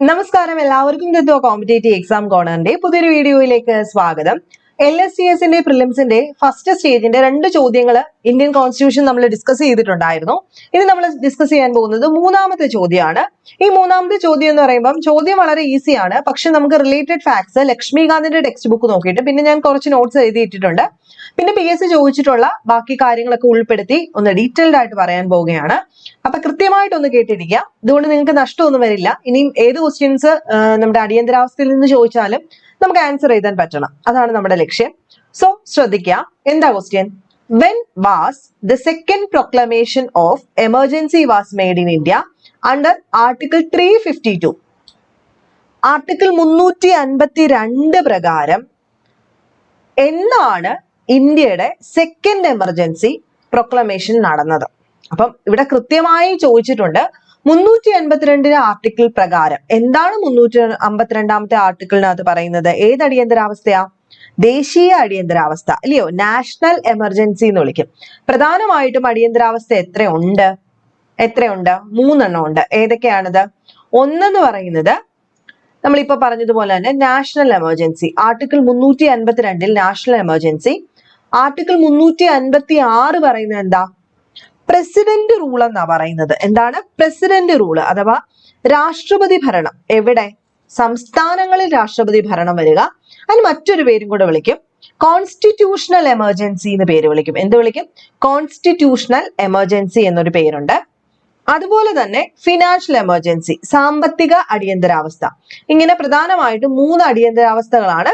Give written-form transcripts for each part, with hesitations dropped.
നമസ്കാരം, എല്ലാവർക്കും തത്വ competitive exam കോർണറിന്റെ പുതിയൊരു വീഡിയോയിലേക്ക് സ്വാഗതം. LSTSന്റെ പ്രിലിംസിന്റെ ഫസ്റ്റ് സ്റ്റേജിന്റെ 2 ചോദ്യങ്ങൾ ഇന്ത്യൻ കോൺസ്റ്റിറ്റ്യൂഷൻ നമ്മൾ ഡിസ്കസ് ചെയ്തിട്ടുണ്ടായിരുന്നു. ഇനി നമ്മൾ ഡിസ്കസ് ചെയ്യാൻ പോകുന്നത് മൂന്നാമത്തെ ചോദ്യമാണ്. ഈ മൂന്നാമത്തെ ചോദ്യം എന്ന് പറയുമ്പോൾ ചോദ്യം വളരെ ഈസിയാണ്, പക്ഷെ നമുക്ക് റിലേറ്റഡ് ഫാക്ട്സ് ലക്ഷ്മികാന്തിന്റെ ടെക്സ്റ്റ് ബുക്ക് നോക്കിയിട്ട് പിന്നെ ഞാൻ കുറച്ച് നോട്ട്സ് എഴുതിയിട്ടിട്ടുണ്ട്. പിന്നെ PSC ചോദിച്ചിട്ടുള്ള ബാക്കി കാര്യങ്ങളൊക്കെ ഉൾപ്പെടുത്തി ഒന്ന് ഡീറ്റെയിൽഡ് ആയിട്ട് പറയാൻ പോവുകയാണ്. അപ്പൊ കൃത്യമായിട്ടൊന്ന് കേട്ടിരിക്കുക. ഇതുകൊണ്ട് നിങ്ങൾക്ക് നഷ്ടമൊന്നും വരില്ല. ഇനിയും ഏത് ക്വസ്റ്റ്യൻസ് നമ്മുടെ അടിയന്തരാവസ്ഥയിൽ നിന്ന് ചോദിച്ചാലും നമുക്ക് ആൻസർ എഴുതാൻ പറ്റണം. അതാണ് നമ്മുടെ ലക്ഷ്യം. സോ ശ്രദ്ധിക്കുക, എന്താ question? When was the second proclamation of emergency was made in India under Article 352? Article 352 പ്രകാരം എന്നാണ് ഇന്ത്യയുടെ സെക്കൻഡ് എമർജൻസി പ്രൊക്ലമേഷൻ നടന്നത്? അപ്പം ഇവിടെ കൃത്യമായി ചോദിച്ചിട്ടുണ്ട് 352 ആർട്ടിക്കിൾ പ്രകാരം എന്താണ് 352 ആർട്ടിക്കിളിനകത്ത് പറയുന്നത്? ഏത് അടിയന്തരാവസ്ഥയാ? ദേശീയ അടിയന്തരാവസ്ഥ അല്ലയോ? നാഷണൽ എമർജൻസി എന്ന് വിളിക്കും. പ്രധാനമായിട്ടും അടിയന്തരാവസ്ഥ എത്രയുണ്ട്? 3 ഉണ്ട്. ഏതൊക്കെയാണിത്? ഒന്നെന്ന് പറയുന്നത് നമ്മളിപ്പോ പറഞ്ഞതുപോലെ തന്നെ national emergency, article 352 national emergency. Article 356 പറയുന്നത് എന്താ? പ്രസിഡന്റ് റൂൾ എന്നാ പറയുന്നത്. എന്താണ് പ്രസിഡന്റ് റൂള് അഥവാ രാഷ്ട്രപതി ഭരണം? എവിടെ? സംസ്ഥാനങ്ങളിൽ രാഷ്ട്രപതി ഭരണം വരിക. അതിന് മറ്റൊരു പേരും കൂടെ വിളിക്കും, കോൺസ്റ്റിറ്റ്യൂഷണൽ എമർജൻസി എന്ന് പേര് വിളിക്കും. എന്ത് വിളിക്കും? കോൺസ്റ്റിറ്റ്യൂഷണൽ എമർജൻസി എന്നൊരു പേരുണ്ട്. അതുപോലെ തന്നെ ഫിനാൻഷ്യൽ എമർജൻസി, സാമ്പത്തിക അടിയന്തരാവസ്ഥ. ഇങ്ങനെ പ്രധാനമായിട്ടും 3 അടിയന്തരാവസ്ഥകളാണ്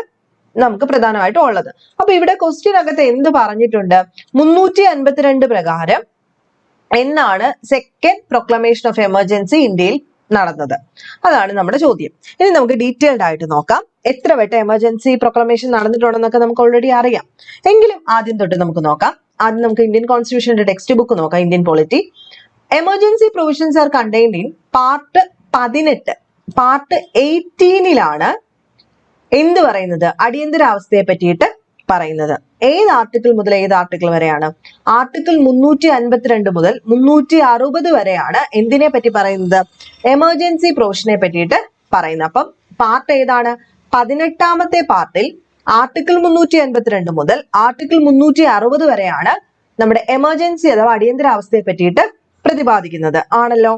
നമുക്ക് പ്രധാനമായിട്ടും ഉള്ളത്. അപ്പൊ ഇവിടെ ക്വസ്റ്റ്യൻ അകത്ത് എന്ത് പറഞ്ഞിട്ടുണ്ട്? 352 പ്രകാരം എന്നാണ് സെക്കൻഡ് പ്രൊക്ലമേഷൻ ഓഫ് എമർജൻസി ഇന്ത്യയിൽ നടന്നത്? അതാണ് നമ്മുടെ ചോദ്യം. ഇനി നമുക്ക് ഡീറ്റെയിൽഡ് ആയിട്ട് നോക്കാം. എത്ര വട്ടം എമർജൻസി പ്രൊക്ലമേഷൻ നടന്നിട്ടുണ്ടെന്നൊക്കെ നമുക്ക് ഓൾറെഡി അറിയാം. എങ്കിലും ആദ്യം തൊട്ട് നമുക്ക് നോക്കാം. ആദ്യം നമുക്ക് ഇന്ത്യൻ കോൺസ്റ്റിറ്റ്യൂഷന്റെ ടെക്സ്റ്റ് ബുക്ക് നോക്കാം. Indian polity. Emergency provisions are contained in part 18. Part 18 എന്ത് പറയുന്നത്? അടിയന്തരാവസ്ഥയെ പറ്റിയിട്ട് പറയുന്നത്. ഏത് ആർട്ടിക്കിൾ മുതൽ ഏത് ആർട്ടിക്കിൾ വരെയാണ്? ആർട്ടിക്കിൾ 352 മുതൽ 360 വരെയാണ് എന്തിനെ പറ്റി പറയുന്നത്? എമർജൻസി പ്രൊവിഷനെ പറ്റിയിട്ട് പറയുന്നത്. അപ്പം പാർട്ട് ഏതാണ്? 18ാമത്തെ പാർട്ടിൽ ആർട്ടിക്കിൾ 352 മുതൽ ആർട്ടിക്കിൾ 360 വരെയാണ് നമ്മുടെ എമർജൻസി അഥവാ അടിയന്തരാവസ്ഥയെ പറ്റിയിട്ട് പ്രതിപാദിക്കുന്നത് ആണല്ലോ.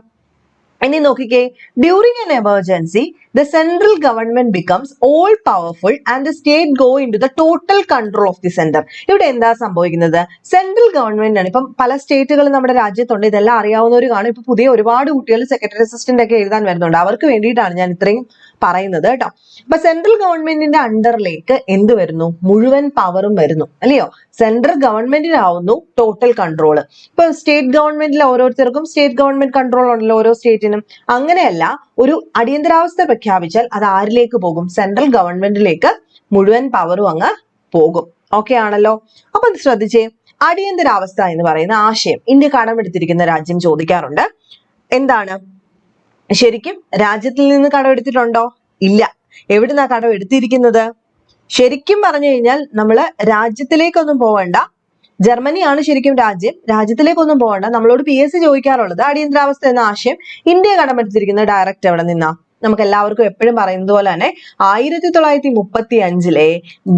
ഇനി നോക്കിക്കേ, during an emergency the central government becomes all powerful and the state go into the total control of the center. ഇവിടെ എന്താ സംഭവിക്കുന്നത്? സെൻട്രൽ ഗവൺമെന്റ് ആണ്. ഇപ്പം പല സ്റ്റേറ്റുകളും നമ്മുടെ രാജ്യത്തുണ്ട്. ഇതെല്ലാം അറിയാവുന്നവർ കാണും. ഇപ്പൊ പുതിയ ഒരുപാട് കുട്ടികൾ സെക്രട്ടറി അസിസ്റ്റന്റ് ഒക്കെ എഴുതാൻ വരുന്നുണ്ട്. അവർക്ക് വേണ്ടിയിട്ടാണ് ഞാൻ ഇത്രയും പറയുന്നത് കേട്ടോ. അപ്പൊ സെൻട്രൽ ഗവൺമെന്റിന്റെ അണ്ടറിലേക്ക് എന്ത് വരുന്നു? മുഴുവൻ പവറും വരുന്നു അല്ലയോ? സെൻട്രൽ ഗവൺമെന്റിനാവുന്നു ടോട്ടൽ കൺട്രോൾ. ഇപ്പൊ സ്റ്റേറ്റ് ഗവൺമെന്റിൽ ഓരോരുത്തർക്കും സ്റ്റേറ്റ് ഗവൺമെന്റ് കൺട്രോൾ ഉണ്ടല്ലോ ഓരോ സ്റ്റേറ്റിനും. അങ്ങനെയല്ല, ഒരു അടിയന്തരാവസ്ഥ പ്രഖ്യാപിച്ചാൽ അത് ആരിലേക്ക് പോകും? സെൻട്രൽ ഗവൺമെന്റിലേക്ക് മുഴുവൻ പവറും അങ്ങ് പോകും. ഓക്കെ ആണല്ലോ. അപ്പൊ അത് ശ്രദ്ധിച്ചേ. അടിയന്തരാവസ്ഥ എന്ന് പറയുന്ന ആശയം ഇന്ത്യ കടമെടുത്തിരിക്കുന്ന രാജ്യം ചോദിക്കാറുണ്ട്. എന്താണ്? ശരിക്കും രാജ്യത്തിൽ നിന്ന് കടമെടുത്തിട്ടുണ്ടോ? ഇല്ല. എവിടുന്നാ കടം എടുത്തിരിക്കുന്നത്? ശരിക്കും പറഞ്ഞു കഴിഞ്ഞാൽ നമ്മള് രാജ്യത്തിലേക്കൊന്നും പോവണ്ട. ജർമ്മനിയാണ് ശരിക്കും രാജ്യം. രാജ്യത്തിലേക്കൊന്നും പോകണ്ട. നമ്മളോട് PSC ചോദിക്കാറുള്ളത് അടിയന്തരാവസ്ഥ എന്ന ആശയം ഇന്ത്യ കടമെടുത്തിരിക്കുന്ന ഡയറക്റ്റ് എവിടെ നിന്നാ? നമുക്ക് എല്ലാവർക്കും എപ്പോഴും പറയുന്നത് പോലെ തന്നെ 1935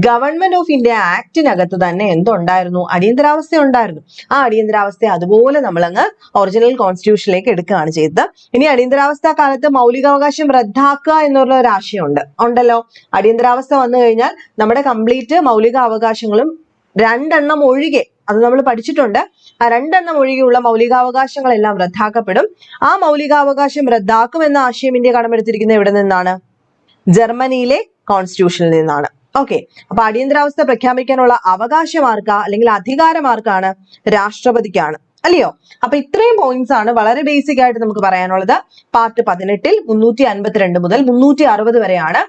ഗവൺമെന്റ് ഓഫ് ഇന്ത്യ ആക്ടിനകത്ത് തന്നെ എന്തുണ്ടായിരുന്നു? അടിയന്തരാവസ്ഥ ഉണ്ടായിരുന്നു. ആ അടിയന്തരാവസ്ഥയെ അതുപോലെ നമ്മളങ്ങ് ഒറിജിനൽ കോൺസ്റ്റിറ്റ്യൂഷനിലേക്ക് എടുക്കുകയാണ് ചെയ്തത്. ഇനി അടിയന്തരാവസ്ഥ കാലത്ത് മൗലികാവകാശം റദ്ദാക്കുക എന്നുള്ള ഒരു ആശയം ഉണ്ടല്ലോ. അടിയന്തരാവസ്ഥ വന്നു കഴിഞ്ഞാൽ നമ്മുടെ കംപ്ലീറ്റ് മൗലിക അവകാശങ്ങളും 2 ഒഴികെ, അത് നമ്മൾ പഠിച്ചിട്ടുണ്ട്, ആ 2 ഒഴികെയുള്ള മൗലികാവകാശങ്ങളെല്ലാം റദ്ദാക്കപ്പെടും. ആ മൗലികാവകാശം റദ്ദാക്കുമെന്ന ആശയം ഇന്ത്യ കടമെടുത്തിരിക്കുന്നത് എവിടെ നിന്നാണ്? ജർമ്മനിയിലെ കോൺസ്റ്റിറ്റ്യൂഷനിൽ നിന്നാണ്. ഓക്കെ. അപ്പൊ അടിയന്തരാവസ്ഥ പ്രഖ്യാപിക്കാനുള്ള അവകാശം ആർക്കാ അല്ലെങ്കിൽ അധികാരം ആർക്കാണ്? രാഷ്ട്രപതിക്കാണ് അല്ലയോ? അപ്പൊ ഇത്രയും പോയിന്റ്സ് ആണ് വളരെ ബേസിക് ആയിട്ട് നമുക്ക് പറയാനുള്ളത്. പാർട്ട് 18 352 മുതൽ 360 വരെയാണ്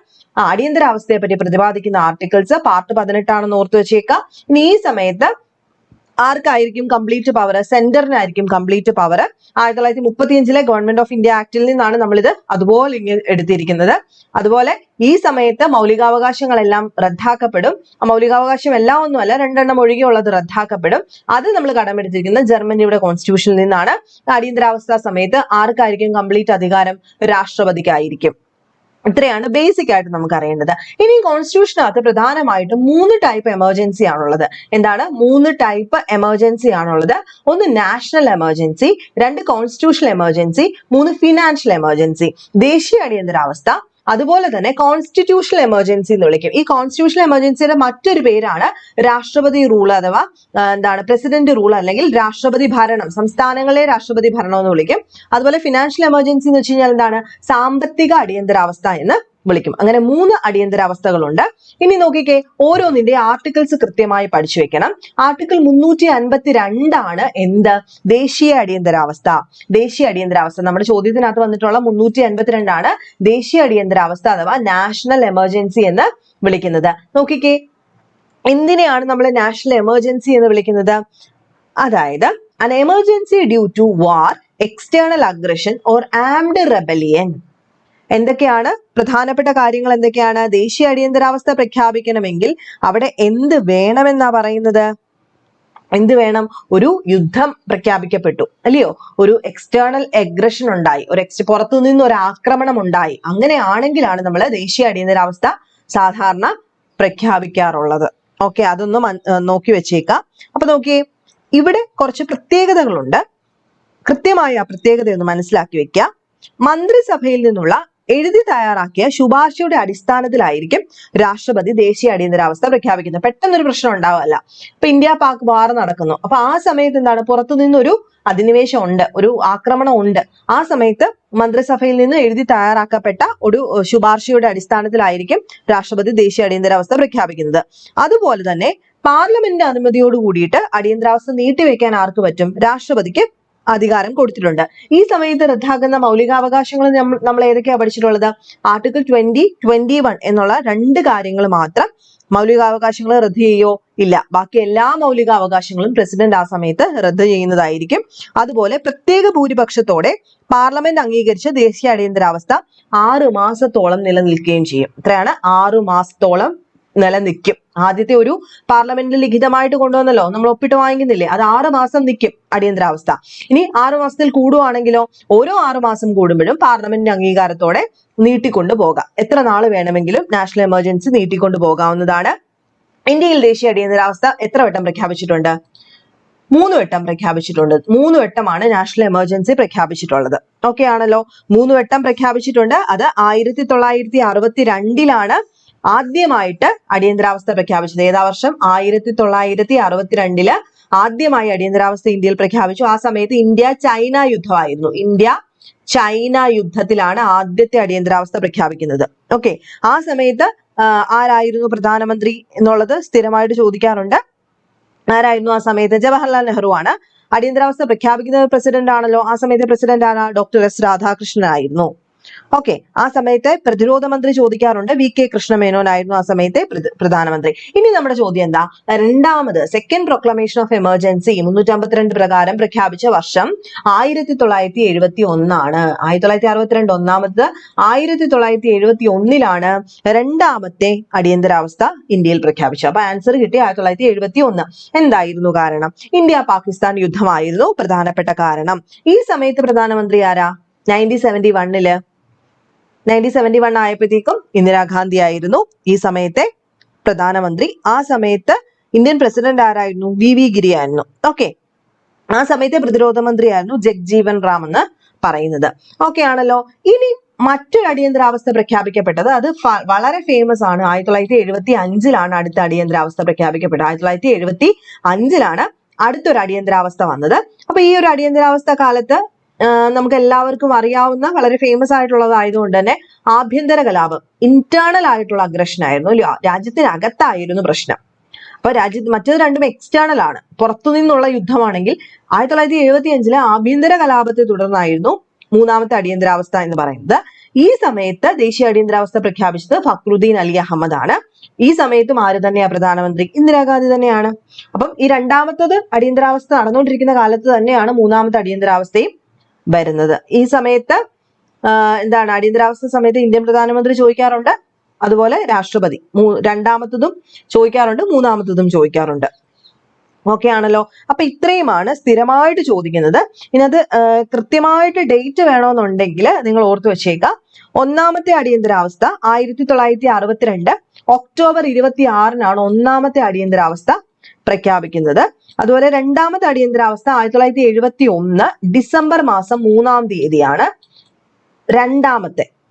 അടിയന്തരാവസ്ഥയെ പറ്റി പ്രതിപാദിക്കുന്ന ആർട്ടിക്കിൾസ്. പാർട്ട് 18 ആണെന്ന് ഓർത്ത് വെച്ചേക്കാം. ഇനി ഈ സമയത്ത് ആർക്കായിരിക്കും കംപ്ലീറ്റ് പവർ? സെന്ററിനായിരിക്കും complete power. 1935 government of India ആക്ടിൽ നിന്നാണ് നമ്മളിത് അതുപോലെ ഇങ്ങനെ എടുത്തിരിക്കുന്നത്. അതുപോലെ ഈ സമയത്ത് മൗലികാവകാശങ്ങളെല്ലാം റദ്ദാക്കപ്പെടും. ആ മൗലികാവകാശം എല്ലാം ഒന്നുമല്ല, 2 ഒഴികെയുള്ളത് റദ്ദാക്കപ്പെടും. അത് നമ്മൾ കടമെടുത്തിരിക്കുന്ന ജർമ്മനിയുടെ കോൺസ്റ്റിറ്റ്യൂഷനിൽ നിന്നാണ്. അടിയന്തരാവസ്ഥ സമയത്ത് ആർക്കായിരിക്കും കംപ്ലീറ്റ് അധികാരം? രാഷ്ട്രപതിക്കായിരിക്കും. ഇത്രയാണ് ബേസിക് ആയിട്ട് നമുക്ക് അറിയേണ്ടത്. ഇനി കോൺസ്റ്റിറ്റ്യൂഷനകത്ത് പ്രധാനമായിട്ടും 3 ടൈപ്പ് എമർജൻസി ആണുള്ളത്. എന്താണ്? 3 ടൈപ്പ് എമർജൻസി ആണുള്ളത്. ഒന്ന് national emergency, 2 constitutional emergency, 3 financial emergency. ദേശീയ അടിയന്തരാവസ്ഥ, അതുപോലെ തന്നെ കോൺസ്റ്റിറ്റ്യൂഷണൽ എമർജൻസി എന്ന് വിളിക്കും. ഈ കോൺസ്റ്റിറ്റ്യൂഷണൽ എമർജൻസിയുടെ മറ്റൊരു പേരാണ് രാഷ്ട്രപതി റൂൾ അഥവാ പ്രസിഡന്റ് റൂൾ അല്ലെങ്കിൽ രാഷ്ട്രപതി ഭരണം, സംസ്ഥാനങ്ങളെ രാഷ്ട്രപതി ഭരണം എന്ന് വിളിക്കും. അതുപോലെ ഫിനാൻഷ്യൽ എമർജൻസി എന്ന് വെച്ച് കഴിഞ്ഞാൽ എന്താണ്? സാമ്പത്തിക അടിയന്തരാവസ്ഥ എന്ന് വിളിക്കും. അങ്ങനെ 3 അടിയന്തരാവസ്ഥകളുണ്ട്. ഇനി നോക്കിക്കേ, ഓരോന്നിന്റെ ആർട്ടിക്കിൾസ് കൃത്യമായി പഠിച്ചു വെക്കണം. ആർട്ടിക്കിൾ 352 ആണ് എന്ത്? ദേശീയ അടിയന്തരാവസ്ഥ. ദേശീയ അടിയന്തരാവസ്ഥ നമ്മുടെ ചോദ്യത്തിനകത്ത് വന്നിട്ടുള്ള 352 ആണ് ദേശീയ അടിയന്തരാവസ്ഥ അഥവാ നാഷണൽ എമർജൻസി എന്ന് വിളിക്കുന്നത്. നോക്കിക്കേ, എന്തിനെയാണ് നമ്മൾ നാഷണൽ എമർജൻസി എന്ന് വിളിക്കുന്നത്? അതായത് an emergency due to war, external aggression or armed rebellion. എന്തൊക്കെയാണ് പ്രധാനപ്പെട്ട കാര്യങ്ങൾ? എന്തൊക്കെയാണ്? ദേശീയ അടിയന്തരാവസ്ഥ പ്രഖ്യാപിക്കണമെങ്കിൽ അവിടെ എന്ത് വേണമെന്നാ പറയുന്നത്? എന്ത് വേണം? ഒരു യുദ്ധം പ്രഖ്യാപിക്കപ്പെട്ടു, അല്ലയോ? ഒരു എക്സ്റ്റേണൽ അഗ്രഷൻ ഉണ്ടായി, പുറത്തു നിന്ന് ഒരു ആക്രമണം ഉണ്ടായി. അങ്ങനെയാണെങ്കിലാണ് നമ്മൾ ദേശീയ അടിയന്തരാവസ്ഥ സാധാരണ പ്രഖ്യാപിക്കാറുള്ളത്. ഓക്കെ, അതൊന്ന് നോക്കി വെച്ചേക്കാം. അപ്പൊ നോക്കിയേ, ഇവിടെ കുറച്ച് പ്രത്യേകതകളുണ്ട്. കൃത്യമായി ആ പ്രത്യേകതയൊന്ന് മനസ്സിലാക്കി വെക്കുക. മന്ത്രിസഭയിൽ നിന്നുള്ള എഴുതി തയ്യാറാക്കിയ ശുപാർശയുടെ അടിസ്ഥാനത്തിലായിരിക്കും രാഷ്ട്രപതി ദേശീയ അടിയന്തരാവസ്ഥ പ്രഖ്യാപിക്കുന്നത്. പെട്ടെന്നൊരു പ്രശ്നം ഉണ്ടാവുകയല്ല. ഇപ്പൊ ഇന്ത്യ പാക് വാർ നടക്കുന്നു. അപ്പൊ ആ സമയത്ത് എന്താണ്? പുറത്തു നിന്നൊരു അധിനിവേശം ഉണ്ട്, ഒരു ആക്രമണം ഉണ്ട്. ആ സമയത്ത് മന്ത്രിസഭയിൽ നിന്ന് എഴുതി തയ്യാറാക്കപ്പെട്ട ഒരു ശുപാർശയുടെ അടിസ്ഥാനത്തിലായിരിക്കും രാഷ്ട്രപതി ദേശീയ അടിയന്തരാവസ്ഥ പ്രഖ്യാപിക്കുന്നത്. അതുപോലെ തന്നെ പാർലമെന്റ് അനുമതിയോട് കൂടിയിട്ട് അടിയന്തരാവസ്ഥ നീട്ടിവെക്കാൻ ആർക്ക് പറ്റും? രാഷ്ട്രപതിക്ക് അധികാരം കൊടുത്തിട്ടുണ്ട്. ഈ സമയത്ത് റദ്ദാക്കുന്ന മൗലികാവകാശങ്ങൾ നമ്മൾ ഏതൊക്കെയാ പഠിച്ചിട്ടുള്ളത്? ആർട്ടിക്കിൾ 20, 21 എന്നുള്ള 2 കാര്യങ്ങൾ മാത്രം മൗലികാവകാശങ്ങൾ റദ്ദ് ചെയ്യോ? ഇല്ല. ബാക്കി എല്ലാ മൗലികാവകാശങ്ങളും പ്രസിഡന്റ് ആ സമയത്ത് റദ്ദ് ചെയ്യുന്നതായിരിക്കും. അതുപോലെ പ്രത്യേക ഭൂരിപക്ഷത്തോടെ പാർലമെന്റ് അംഗീകരിച്ച ദേശീയ അടിയന്തരാവസ്ഥ 6 മാസത്തോളം നിലനിൽക്കുകയും ചെയ്യും. എത്രയാണ്? 6 മാസത്തോളം നിലനിൽക്കും. ആദ്യത്തെ ഒരു പാർലമെന്റിൽ ലിഖിതമായിട്ട് കൊണ്ടുവന്നല്ലോ, നമ്മൾ ഒപ്പിട്ട് വാങ്ങിക്കുന്നില്ലേ, അത് 6 മാസം നിൽക്കും അടിയന്തരാവസ്ഥ. ഇനി 6 മാസത്തിൽ കൂടുവാണെങ്കിലോ ഓരോ 6 മാസം കൂടുമ്പോഴും പാർലമെന്റ് അംഗീകാരത്തോടെ നീട്ടിക്കൊണ്ടു പോകാം. എത്ര നാൾ വേണമെങ്കിലും നാഷണൽ എമർജൻസി നീട്ടിക്കൊണ്ടു പോകാവുന്നതാണ്. ഇന്ത്യയിൽ ദേശീയ അടിയന്തരാവസ്ഥ എത്ര വട്ടം പ്രഖ്യാപിച്ചിട്ടുണ്ട്? 3 വട്ടം പ്രഖ്യാപിച്ചിട്ടുണ്ട്. 3 വട്ടമാണ് നാഷണൽ എമർജൻസി പ്രഖ്യാപിച്ചിട്ടുള്ളത്. ഓക്കെ ആണല്ലോ? 3 വട്ടം പ്രഖ്യാപിച്ചിട്ടുണ്ട്. അത് 1962 ആദ്യമായിട്ട് അടിയന്തരാവസ്ഥ പ്രഖ്യാപിച്ചത്. ഏതാ വർഷം? 1962 ആദ്യമായി അടിയന്തരാവസ്ഥ ഇന്ത്യയിൽ പ്രഖ്യാപിച്ചു. ആ സമയത്ത് ഇന്ത്യ ചൈന യുദ്ധമായിരുന്നു. ഇന്ത്യ ചൈന യുദ്ധത്തിലാണ് ആദ്യത്തെ അടിയന്തരാവസ്ഥ പ്രഖ്യാപിക്കുന്നത്. ഓക്കെ, ആ സമയത്ത് ആരായിരുന്നു പ്രധാനമന്ത്രി എന്നുള്ളത് സ്ഥിരമായിട്ട് ചോദിക്കാറുണ്ട്. ആരായിരുന്നു ആ സമയത്ത്? ജവഹർലാൽ നെഹ്റു ആണ്. അടിയന്തരാവസ്ഥ പ്രഖ്യാപിക്കുന്ന പ്രസിഡന്റ് ആണല്ലോ. ആ സമയത്തെ പ്രസിഡന്റ് ആണ് ഡോക്ടർ എസ് രാധാകൃഷ്ണൻ ആയിരുന്നു. ഓക്കെ, ആ സമയത്തെ പ്രതിരോധ മന്ത്രി ചോദിക്കാറുണ്ട്. വി കെ കൃഷ്ണമേനോൻ ആയിരുന്നു ആ സമയത്തെ പ്രധാനമന്ത്രി. ഇനി നമ്മുടെ ചോദ്യം എന്താ? രണ്ടാമത് സെക്കൻഡ് പ്രൊക്ലമേഷൻ ഓഫ് എമർജൻസി 352 പ്രകാരം പ്രഖ്യാപിച്ച വർഷം 1971 ആണ്. 1962 ഒന്നാമത്, 1971 രണ്ടാമത്തെ അടിയന്തരാവസ്ഥ ഇന്ത്യയിൽ പ്രഖ്യാപിച്ചത്. അപ്പൊ ആൻസർ കിട്ടി 1971. എന്തായിരുന്നു കാരണം? ഇന്ത്യ പാകിസ്ഥാൻ യുദ്ധമായിരുന്നു പ്രധാനപ്പെട്ട കാരണം. ഈ സമയത്ത് പ്രധാനമന്ത്രി ആരാ? 1971 ആയപ്പോഴത്തേക്കും ഇന്ദിരാഗാന്ധി ആയിരുന്നു ഈ സമയത്തെ പ്രധാനമന്ത്രി. ആ സമയത്ത് ഇന്ത്യൻ പ്രസിഡന്റ് ആരായിരുന്നു? വി ഗിരി ആയിരുന്നു. ഓക്കെ, ആ സമയത്തെ പ്രതിരോധ മന്ത്രിയായിരുന്നു ജഗ്ജീവൻ റാം എന്ന് പറയുന്നത്. ഓക്കെ ആണല്ലോ? ഇനി മറ്റൊരു അടിയന്തരാവസ്ഥ പ്രഖ്യാപിക്കപ്പെട്ടത്, അത് വളരെ ഫേമസ് ആണ്. 1975 അടുത്ത അടിയന്തരാവസ്ഥ പ്രഖ്യാപിക്കപ്പെട്ടത്. 1975 അടുത്തൊരു അടിയന്തരാവസ്ഥ വന്നത്. അപ്പൊ ഈ ഒരു അടിയന്തരാവസ്ഥ കാലത്ത് നമുക്ക് എല്ലാവർക്കും അറിയാവുന്ന വളരെ ഫേമസ് ആയിട്ടുള്ളതായതുകൊണ്ട് തന്നെ ആഭ്യന്തര കലാപം, ഇന്റേണൽ ആയിട്ടുള്ള അഗ്രഷൻ ആയിരുന്നു, അല്ലയോ? രാജ്യത്തിനകത്തായിരുന്നു പ്രശ്നം. അപ്പൊ മറ്റേത് രണ്ടും എക്സ്റ്റേണൽ ആണ്, പുറത്തുനിന്നുള്ള യുദ്ധമാണെങ്കിൽ 1975 ആഭ്യന്തര കലാപത്തെ തുടർന്നായിരുന്നു മൂന്നാമത്തെ അടിയന്തരാവസ്ഥ എന്ന് പറയുന്നത്. ഈ സമയത്ത് ദേശീയ അടിയന്തരാവസ്ഥ പ്രഖ്യാപിച്ചത് ഫക്രുദ്ദീൻ അലി അഹമ്മദ് ആണ്. ഈ സമയത്തും ആര് തന്നെയാ പ്രധാനമന്ത്രി? ഇന്ദിരാഗാന്ധി തന്നെയാണ്. അപ്പം ഈ രണ്ടാമത്തത് അടിയന്തരാവസ്ഥ നടന്നുകൊണ്ടിരിക്കുന്ന കാലത്ത് തന്നെയാണ് മൂന്നാമത്തെ അടിയന്തരാവസ്ഥയും വരുന്നത്. ഈ സമയത്ത് എന്താണ്? അടിയന്തരാവസ്ഥ സമയത്ത് ഇന്ത്യൻ പ്രധാനമന്ത്രി ചോദിക്കാറുണ്ട്, അതുപോലെ രാഷ്ട്രപതി. രണ്ടാമത്തതും ചോദിക്കാറുണ്ട്, മൂന്നാമത്തതും ചോദിക്കാറുണ്ട്. ഓക്കെ ആണല്ലോ. അപ്പൊ ഇത്രയുമാണ് സ്ഥിരമായിട്ട് ചോദിക്കുന്നത്. ഇന്നത് കൃത്യമായിട്ട് ഡേറ്റ് വേണമെന്നുണ്ടെങ്കിൽ നിങ്ങൾ ഓർത്തു വെച്ചേക്കുക. ഒന്നാമത്തെ അടിയന്തരാവസ്ഥ 1962 ഒക്ടോബർ 26-നാണ് ഒന്നാമത്തെ അടിയന്തരാവസ്ഥ പ്രഖ്യാപിക്കുന്നത്. അതുപോലെ രണ്ടാമത്തെ അടിയന്തരാവസ്ഥ 1971 ഡിസംബർ മാസം 3-ാം തീയതിയാണ്.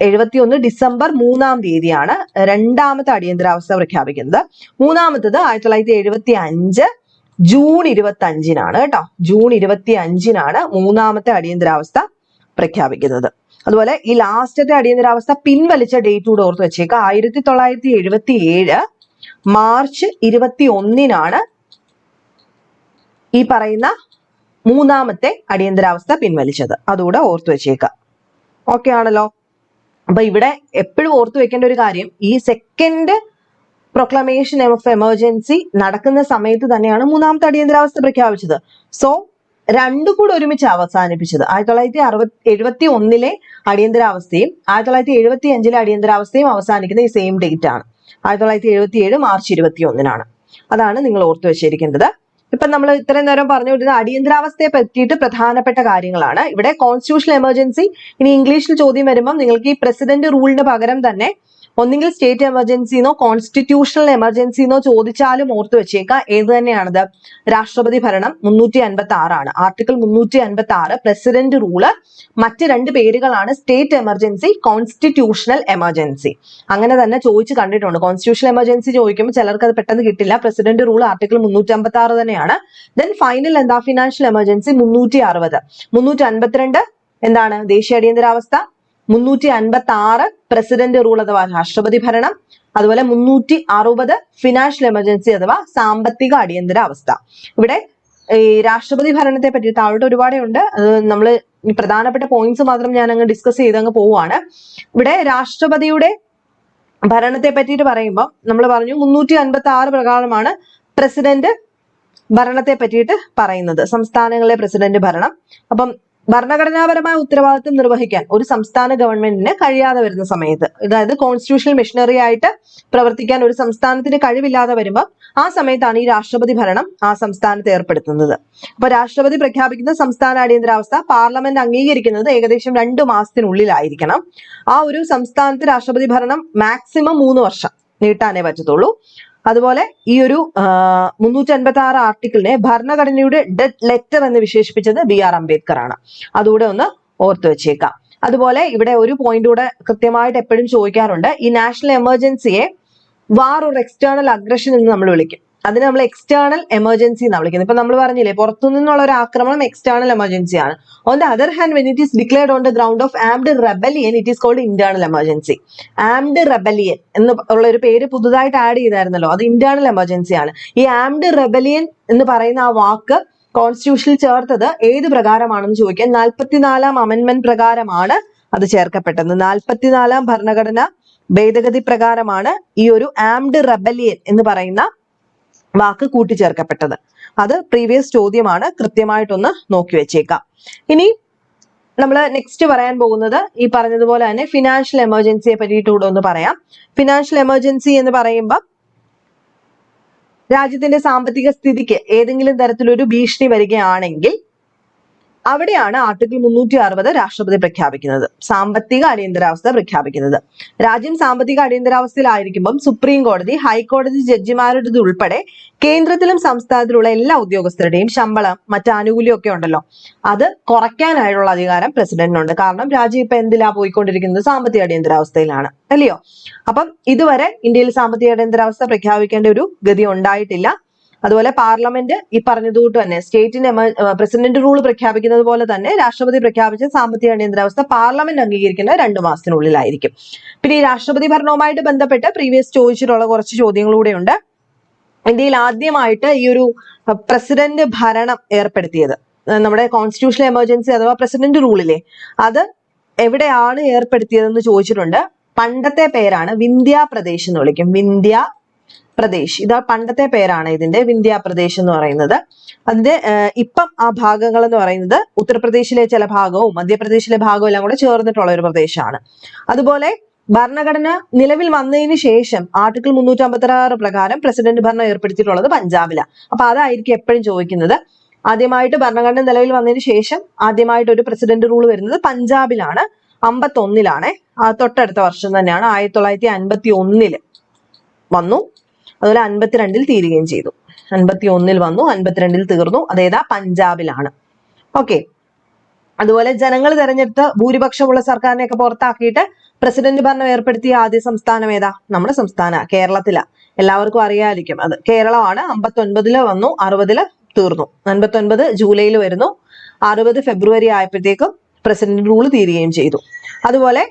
71 ഡിസംബർ 3-ാം തീയതിയാണ് രണ്ടാമത്തെ അടിയന്തരാവസ്ഥ പ്രഖ്യാപിക്കുന്നത്. മൂന്നാമത്തത് 1975 ജൂൺ 25-നാണ് കേട്ടോ. ജൂൺ 25-നാണ് മൂന്നാമത്തെ അടിയന്തരാവസ്ഥ പ്രഖ്യാപിക്കുന്നത്. അതുപോലെ ഈ ലാസ്റ്റത്തെ അടിയന്തരാവസ്ഥ പിൻവലിച്ച ഡേറ്റ് കൂടെ ഓർത്ത് വെച്ചേക്കുക. 1977 മാർച്ച് 21-നാണ് ഈ പറയുന്ന മൂന്നാമത്തെ അടിയന്തരാവസ്ഥ പിൻവലിച്ചത്. അതുകൂടെ ഓർത്തു വെച്ചേക്കുക. ഓക്കെ ആണല്ലോ. അപ്പൊ ഇവിടെ എപ്പോഴും ഓർത്തു വെക്കേണ്ട ഒരു കാര്യം, ഈ സെക്കൻഡ് പ്രൊക്ലമേഷൻ ഓഫ് എമർജൻസി നടക്കുന്ന സമയത്ത് തന്നെയാണ് മൂന്നാമത്തെ അടിയന്തരാവസ്ഥ പ്രഖ്യാപിച്ചത്. സോ രണ്ടും കൂടെ ഒരുമിച്ച് അവസാനിപ്പിച്ചത് 1971-ലെ അടിയന്തരാവസ്ഥയും 1975-ലെ അടിയന്തരാവസ്ഥയും അവസാനിക്കുന്ന ഈ സെയിം ഡേറ്റ് ആണ്. 1977 മാർച്ച് 21-നാണ്. അതാണ് നിങ്ങൾ ഓർത്തു വെച്ചിരിക്കേണ്ടത്. ഇപ്പൊ നമ്മൾ ഇത്രയും നേരം പറഞ്ഞുകൊണ്ടിരുന്ന അടിയന്തരാവസ്ഥയെ പറ്റിയിട്ട് പ്രധാനപ്പെട്ട കാര്യങ്ങളാണ്. ഇവിടെ കോൺസ്റ്റിറ്റ്യൂഷണൽ എമർജൻസി, ഇനി ഇംഗ്ലീഷിൽ ചോദ്യം വരുമ്പോൾ നിങ്ങൾക്ക് ഈ പ്രസിഡന്റ് റൂളിന് പകരം തന്നെ ഒന്നുകിൽ സ്റ്റേറ്റ് എമർജൻസിന്നോ കോൺസ്റ്റിറ്റ്യൂഷണൽ എമർജൻസിന്നോ ചോദിച്ചാലും ഓർത്തു വെച്ചേക്കുക. ഏത് തന്നെയാണത്? രാഷ്ട്രപതി ഭരണം 356 ആണ്. Article 356 president rule. മറ്റ് രണ്ട് പേരുകളാണ് സ്റ്റേറ്റ് എമർജൻസി, കോൺസ്റ്റിറ്റ്യൂഷണൽ എമർജൻസി. അങ്ങനെ തന്നെ ചോദിച്ചു കണ്ടിട്ടുണ്ട്. കോൺസ്റ്റിറ്റ്യൂഷണൽ എമർജൻസി ചോദിക്കുമ്പോൾ ചിലർക്ക് അത് പെട്ടെന്ന് കിട്ടില്ല. പ്രസിഡന്റ് റൂൾ ആർട്ടിക്കിൾ 356 തന്നെയാണ്. ദെൻ ഫൈനൽ എന്താ? Financial emergency 360. 352 എന്താണ്? ദേശീയ അടിയന്തരാവസ്ഥ. 356 പ്രസിഡന്റ് റൂൾ അഥവാ രാഷ്ട്രപതി ഭരണം. അതുപോലെ 360 ഫിനാൻഷ്യൽ എമർജൻസി അഥവാ സാമ്പത്തിക അടിയന്തരാവസ്ഥ. ഇവിടെ ഈ രാഷ്ട്രപതി ഭരണത്തെ പറ്റി താഴോട്ട് ഒരുപാടുണ്ട്. അത് നമ്മൾ പ്രധാനപ്പെട്ട പോയിന്റ്സ് മാത്രം ഞാൻ അങ്ങ് ഡിസ്കസ് ചെയ്ത് അങ്ങ് പോവുകയാണ്. ഇവിടെ രാഷ്ട്രപതിയുടെ ഭരണത്തെ പറ്റിയിട്ട് പറയുമ്പോൾ നമ്മൾ പറഞ്ഞു 356 പ്രകാരമാണ് പ്രസിഡന്റ് ഭരണത്തെ പറ്റിയിട്ട് പറയുന്നത്, സംസ്ഥാനങ്ങളിലെ പ്രസിഡന്റ് ഭരണം. അപ്പം ഭരണഘടനാപരമായ ഉത്തരവാദിത്വം നിർവഹിക്കാൻ ഒരു സംസ്ഥാന ഗവൺമെന്റിന് കഴിയാതെ വരുന്ന സമയത്ത്, അതായത് കോൺസ്റ്റിറ്റ്യൂഷണൽ മെഷീനറി ആയിട്ട് പ്രവർത്തിക്കാൻ ഒരു സംസ്ഥാനത്തിന് കഴിവില്ലാതെ വരുമ്പോൾ ആ സമയത്താണ് ഈ രാഷ്ട്രപതി ഭരണം ആ സംസ്ഥാനത്ത് ഏർപ്പെടുത്തുന്നത്. അപ്പൊ രാഷ്ട്രപതി പ്രഖ്യാപിക്കുന്ന സംസ്ഥാന അടിയന്തരാവസ്ഥ പാർലമെന്റ് അംഗീകരിക്കുന്നത് ഏകദേശം 2 മാസത്തിനുള്ളിലായിരിക്കണം. ആ ഒരു സംസ്ഥാനത്ത് രാഷ്ട്രപതി ഭരണം മാക്സിമം 3 വർഷം നീട്ടാനേ പറ്റത്തുള്ളൂ. അതുപോലെ ഈ ഒരു 356 ആർട്ടിക്കിളിനെ ഭരണഘടനയുടെ ഡെഡ് ലെറ്റർ എന്ന് വിശേഷിപ്പിച്ചത് BR അംബേദ്കർ ആണ്. അതുകൂടെ ഒന്ന് ഓർത്തു വെച്ചേക്കാം. അതുപോലെ ഇവിടെ ഒരു പോയിന്റ് കൂടെ കൃത്യമായിട്ട് എപ്പോഴും ചോദിക്കാറുണ്ട്. ഈ നാഷണൽ എമർജൻസിയെ വാർ ഓർ എക്സ്റ്റേണൽ അഗ്രഷൻ എന്ന് നമ്മൾ വിളിക്കും. അതിന് നമ്മൾ എക്സ്റ്റേണൽ എമർജൻസി എന്നാണ് വിളിക്കുന്നത്. ഇപ്പൊ നമ്മൾ പറഞ്ഞില്ലേ, പുറത്തു നിന്നുള്ള ഒരു ആക്രമണം എക്സ്റ്റേണൽ എമർജൻസി ആണ്. On the other hand, when it is declared on the ground of armed rebellion, it is called internal emergency. Armed rebellion എന്ന് ഉള്ള ഒരു പേര് പുതുതായിട്ട് ആഡ് ചെയ്തായിരുന്നല്ലോ, അത് ഇന്റേണൽ എമർജൻസി ആണ്. ഈ ആംഡ് റെബലിയൻ എന്ന് പറയുന്ന ആ വാക്ക് കോൺസ്റ്റിറ്റ്യൂഷനിൽ ചേർത്തത് ഏത് പ്രകാരമാണെന്ന് ചോദിക്കാൻ 44-ാം അമെന്റ്മെന്റ് പ്രകാരമാണ് അത് ചേർക്കപ്പെട്ടത്. 44-ാം ഭരണഘടന ഭേദഗതി പ്രകാരമാണ് ഈ ഒരു ആംഡ് റെബലിയൻ എന്ന് പറയുന്ന വാക്ക് കൂട്ടിച്ചേർക്കപ്പെട്ടത്. അത് പ്രീവിയസ് ചോദ്യമാണ്, കൃത്യമായിട്ടൊന്ന് നോക്കി വെച്ചേക്കാം. ഇനി നമ്മൾ നെക്സ്റ്റ് പറയാൻ പോകുന്നത് ഈ പറഞ്ഞതുപോലെ തന്നെ ഫിനാൻഷ്യൽ എമർജൻസിയെ പറ്റിയിട്ട് കൂടെ ഒന്ന് പറയാം. ഫിനാൻഷ്യൽ എമർജൻസി എന്ന് പറയുമ്പോൾ രാജ്യത്തിന്റെ സാമ്പത്തിക സ്ഥിതിക്ക് ഏതെങ്കിലും തരത്തിലൊരു ഭീഷണി വരികയാണെങ്കിൽ അവിടെയാണ് ആർട്ടിക്കിൾ 360 രാഷ്ട്രപതി പ്രഖ്യാപിക്കുന്നത്, സാമ്പത്തിക അടിയന്തരാവസ്ഥ പ്രഖ്യാപിക്കുന്നത്. രാജ്യം സാമ്പത്തിക അടിയന്തരാവസ്ഥയിലായിരിക്കുമ്പം സുപ്രീം കോടതി, ഹൈക്കോടതി ജഡ്ജിമാരുടെ ഉൾപ്പെടെ കേന്ദ്രത്തിലും സംസ്ഥാനത്തിലുള്ള എല്ലാ ഉദ്യോഗസ്ഥരുടെയും ശമ്പളം, മറ്റ് ആനുകൂല്യം ഒക്കെ ഉണ്ടല്ലോ, അത് കുറയ്ക്കാനായിട്ടുള്ള അധികാരം പ്രസിഡന്റിനുണ്ട്. കാരണം രാജ്യം ഇപ്പൊ എന്തിലാ പോയിക്കൊണ്ടിരിക്കുന്നത്? സാമ്പത്തിക അടിയന്തരാവസ്ഥയിലാണ്, അല്ലയോ? അപ്പം ഇതുവരെ ഇന്ത്യയിൽ സാമ്പത്തിക അടിയന്തരാവസ്ഥ പ്രഖ്യാപിക്കേണ്ട ഒരു ഗതി ഉണ്ടായിട്ടില്ല. അതുപോലെ പാർലമെന്റ് ഈ പറഞ്ഞതുകൊണ്ട് തന്നെ സ്റ്റേറ്റിന്റെ പ്രസിഡന്റ് റൂൾ പ്രഖ്യാപിക്കുന്നത് പോലെ തന്നെ രാഷ്ട്രപതി പ്രഖ്യാപിച്ച സാമ്പത്തിക അടിയന്തരാവസ്ഥ പാർലമെന്റ് അംഗീകരിക്കുന്ന 2 മാസത്തിനുള്ളിലായിരിക്കും. പിന്നെ ഈ രാഷ്ട്രപതി ഭരണവുമായിട്ട് ബന്ധപ്പെട്ട് പ്രീവിയസ് ചോദിച്ചിട്ടുള്ള കുറച്ച് ചോദ്യങ്ങളൂടെ ഉണ്ട്. ഇന്ത്യയിൽ ആദ്യമായിട്ട് ഈ ഒരു പ്രസിഡന്റ് ഭരണം ഏർപ്പെടുത്തിയത്, നമ്മുടെ കോൺസ്റ്റിറ്റ്യൂഷണൽ എമർജൻസി അഥവാ പ്രസിഡന്റ് റൂളിലെ, അത് എവിടെയാണ് ഏർപ്പെടുത്തിയതെന്ന് ചോദിച്ചിട്ടുണ്ട്. പണ്ടത്തെ പേരാണ് വിന്ധ്യാപ്രദേശ് എന്ന് വിളിക്കും. വിന്ധ്യാപ്രദേശ്, ഇതാ പണ്ടത്തെ പേരാണ് ഇതിന്റെ, വിന്ധ്യാപ്രദേശ് എന്ന് പറയുന്നത്. അതിന്റെ ഇപ്പം ആ ഭാഗങ്ങൾ എന്ന് പറയുന്നത് ഉത്തർപ്രദേശിലെ ചില ഭാഗവും മധ്യപ്രദേശിലെ ഭാഗവും എല്ലാം കൂടെ ചേർന്നിട്ടുള്ള ഒരു പ്രദേശമാണ്. അതുപോലെ ഭരണഘടന നിലവിൽ വന്നതിന് ശേഷം ആർട്ടിക്കിൾ 356 പ്രകാരം പ്രസിഡന്റ് ഭരണം ഏർപ്പെടുത്തിയിട്ടുള്ളത് പഞ്ചാബിലാണ്. അപ്പൊ അതായിരിക്കും എപ്പോഴും ചോദിക്കുന്നത്. ആദ്യമായിട്ട് ഭരണഘടന നിലവിൽ വന്നതിന് ശേഷം ആദ്യമായിട്ട് ഒരു പ്രസിഡന്റ് റൂൾ വരുന്നത് പഞ്ചാബിലാണ്. 51-ലാണ്. തൊട്ടടുത്ത വർഷം തന്നെയാണ്. 1951 വന്നു. അതുപോലെ 52 തീരുകയും ചെയ്തു. 51 വന്നു, 52 തീർന്നു. അതേതാ? പഞ്ചാബിലാണ്. ഓക്കെ. അതുപോലെ ജനങ്ങൾ തെരഞ്ഞെടുത്ത ഭൂരിപക്ഷമുള്ള സർക്കാരിനെയൊക്കെ പുറത്താക്കിയിട്ട് പ്രസിഡന്റ് ഭരണം ഏർപ്പെടുത്തിയ ആദ്യ സംസ്ഥാനം ഏതാ? നമ്മുടെ സംസ്ഥാന കേരളത്തിലാ. എല്ലാവർക്കും അറിയാതിരിക്കും അത്. കേരളമാണ്. 59 വന്നു, 60 തീർന്നു. 59 ജൂലൈയിൽ വരുന്നു. 60 ഫെബ്രുവരി ആയപ്പോഴത്തേക്കും പ്രസിഡന്റ് റൂൾ തീരുകയും ചെയ്തു. അതുപോലെ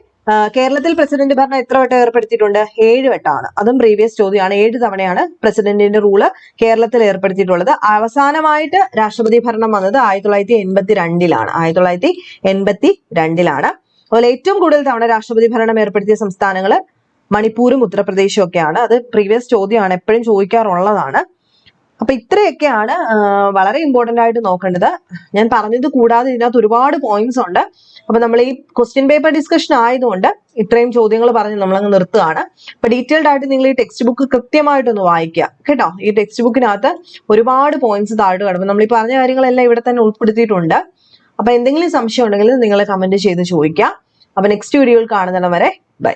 കേരളത്തിൽ പ്രസിഡന്റ് ഭരണം എത്ര വട്ടം ഏർപ്പെടുത്തിയിട്ടുണ്ട്? 7 വട്ടമാണ്. അതും പ്രീവിയസ് ചോദ്യമാണ്. 7 തവണയാണ് പ്രസിഡന്റിന്റെ റൂള് കേരളത്തിൽ ഏർപ്പെടുത്തിയിട്ടുള്ളത്. അവസാനമായിട്ട് രാഷ്ട്രപതി ഭരണം വന്നത് 1982-ലാണ്. 1982-ലാണ്. അതുപോലെ ഏറ്റവും കൂടുതൽ തവണ രാഷ്ട്രപതി ഭരണം ഏർപ്പെടുത്തിയ സംസ്ഥാനങ്ങൾ മണിപ്പൂരും ഉത്തർപ്രദേശും ഒക്കെയാണ്. അത് പ്രീവിയസ് ചോദ്യമാണ്, എപ്പോഴും ചോദിക്കാറുള്ളതാണ്. അപ്പൊ ഇത്രയൊക്കെയാണ് വളരെ ഇമ്പോർട്ടന്റ് ആയിട്ട് നോക്കേണ്ടത്. ഞാൻ പറഞ്ഞത് കൂടാതെ ഇതിനകത്ത് ഒരുപാട് പോയിന്റ്സ് ഉണ്ട്. അപ്പൊ നമ്മൾ ഈ ക്വസ്റ്റ്യൻ പേപ്പർ ഡിസ്കഷൻ ആയതുകൊണ്ട് ഇത്രയും ചോദ്യങ്ങൾ പറഞ്ഞ് നമ്മളങ്ങ് നിർത്തുകയാണ്. അപ്പൊ ഡീറ്റെയിൽഡ് ആയിട്ട് നിങ്ങൾ ഈ ടെക്സ്റ്റ് ബുക്ക് കൃത്യമായിട്ടൊന്ന് വായിക്കുക കേട്ടോ. ഈ ടെക്സ്റ്റ് ബുക്കിനകത്ത് ഒരുപാട് പോയിന്റ്സ് താഴെ കിടക്കും. നമ്മൾ ഈ പറഞ്ഞ കാര്യങ്ങളെല്ലാം ഇവിടെ തന്നെ ഉൾപ്പെടുത്തിയിട്ടുണ്ട്. അപ്പൊ എന്തെങ്കിലും സംശയം ഉണ്ടെങ്കിൽ നിങ്ങൾ കമന്റ് ചെയ്ത് ചോദിക്കുക. അപ്പൊ നെക്സ്റ്റ് വീഡിയോയിൽ കാണുന്നിടം വരെ ബൈ.